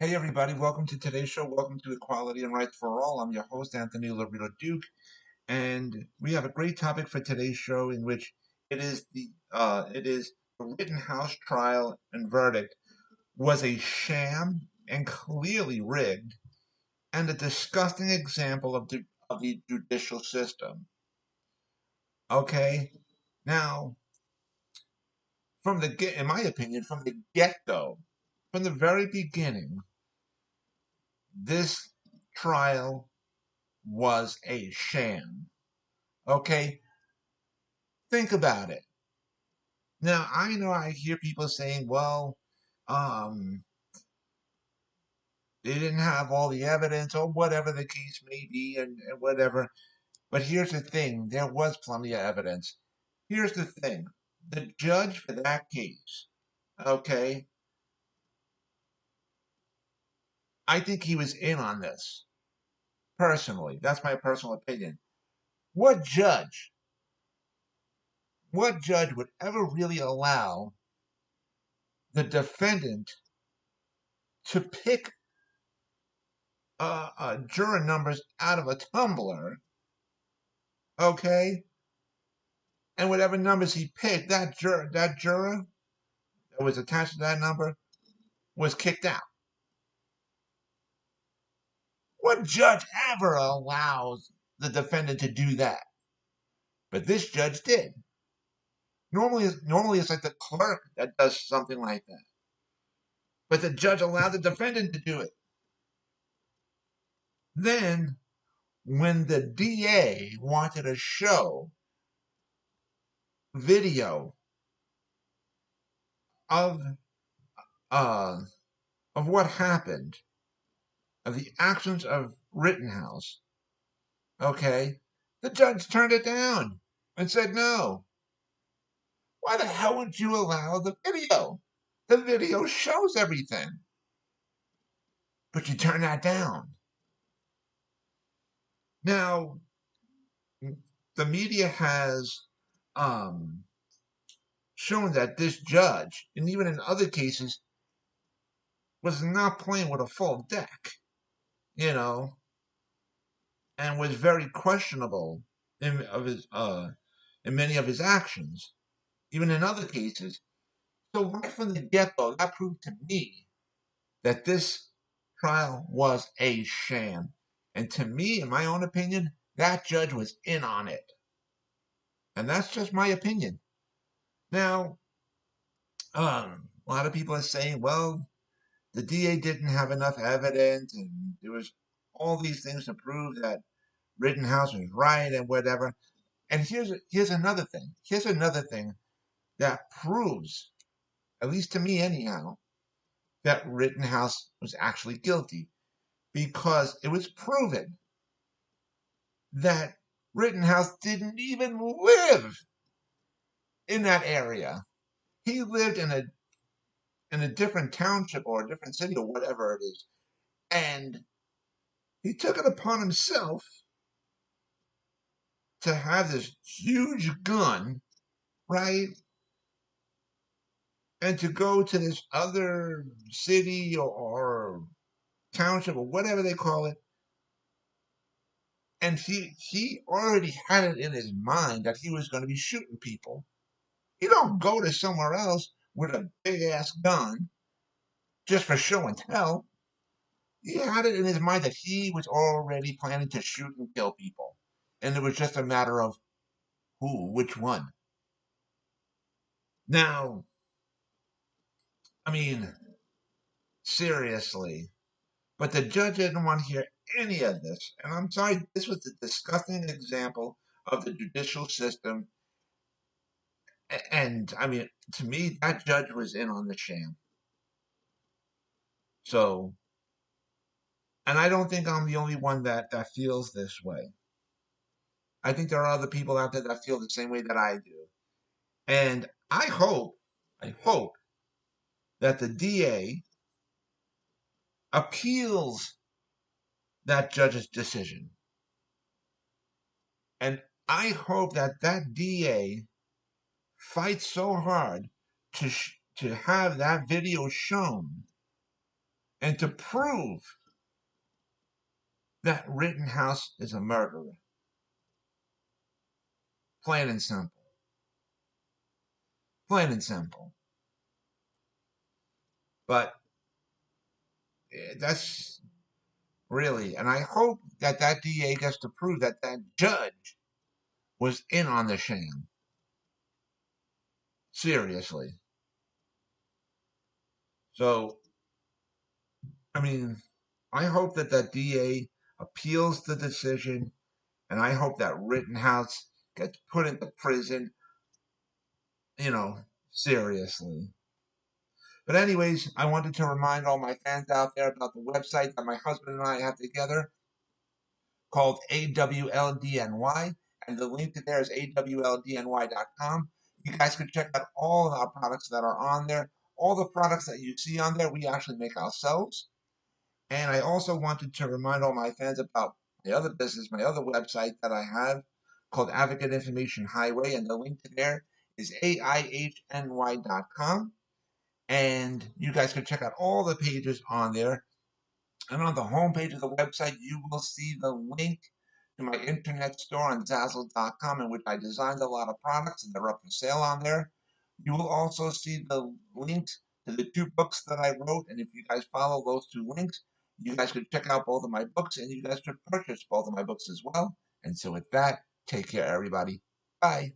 Hey everybody, welcome to today's show. Welcome to Equality and Rights for All. I'm your host, Anthony Lorito-Duke, and we have a great topic for today's show in which the Rittenhouse trial and verdict was a sham and clearly rigged and a disgusting example of the judicial system. Okay? Now, in my opinion, from the get-go, from the very beginning, this trial was a sham. Okay, think about it. Now, I know I hear people saying, well, um, they didn't have all the evidence or whatever the case may be and whatever. But here's the thing, there was plenty of evidence. Here's the thing, the judge for that case, okay, I think he was in on this, personally. That's my personal opinion. What judge, what judge would ever really allow the defendant to pick juror numbers out of a tumbler, okay? And whatever numbers he picked, that juror that was attached to that number was kicked out. What judge ever allows the defendant to do that? But this judge did. Normally it's like the clerk that does something like that. But the judge allowed the defendant to do it. Then, when the DA wanted to show video of uh, of what happened, of the actions of Rittenhouse, okay, the judge turned it down and said no. Why the hell wouldn't you allow the video? The video shows everything. But you turn that down. Now, the media has um, shown that this judge, and even in other cases, was not playing with a full deck, you know, and was very questionable in many of his actions, even in other cases. So right from the get-go, that proved to me that this trial was a sham. And to me, in my own opinion, that judge was in on it. And that's just my opinion. Now, a lot of people are saying, well, the DA didn't have enough evidence, and there was all these things to prove that Rittenhouse was right and whatever. And here's another thing. Here's another thing that proves, at least to me anyhow, that Rittenhouse was actually guilty, because it was proven that Rittenhouse didn't even live in that area. He lived in a different township or a different city or whatever it is. And he took it upon himself to have this huge gun, right? And to go to this other city or township or whatever they call it. And he already had it in his mind that he was going to be shooting people. You don't go to somewhere else with a big ass gun just for show and tell. He had it in his mind that he was already planning to shoot and kill people. And it was just a matter of which one. Now, I mean, seriously. But the judge didn't want to hear any of this. And I'm sorry, this was a disgusting example of the judicial system. And I mean, to me, that judge was in on the sham. So, and I don't think I'm the only one that feels this way. I think there are other people out there that feel the same way that I do. And I hope that the DA appeals that judge's decision. And I hope that that DA fights so hard to have that video shown and to prove that Rittenhouse is a murderer. Plain and simple. Plain and simple. But that's really, and I hope that that DA gets to prove that that judge was in on the sham. Seriously. So, I mean, I hope that that DA appeals the decision, and I hope that Rittenhouse gets put into prison, you know, seriously. But anyways, I wanted to remind all my fans out there about the website that my husband and I have together called AWLDNY, and the link to there is awldny.com. You guys can check out all of our products that are on there. All the products that you see on there, we actually make ourselves. And I also wanted to remind all my fans about my other business, my other website that I have called Advocate Information Highway, and the link to there is AIHNY.com. And you guys can check out all the pages on there. And on the homepage of the website, you will see the link to my internet store on Zazzle.com, in which I designed a lot of products and they're up for sale on there. You will also see the links to the two books that I wrote. And if you guys follow those two links, you guys could check out both of my books and you guys could purchase both of my books as well. And so, with that, take care, everybody. Bye.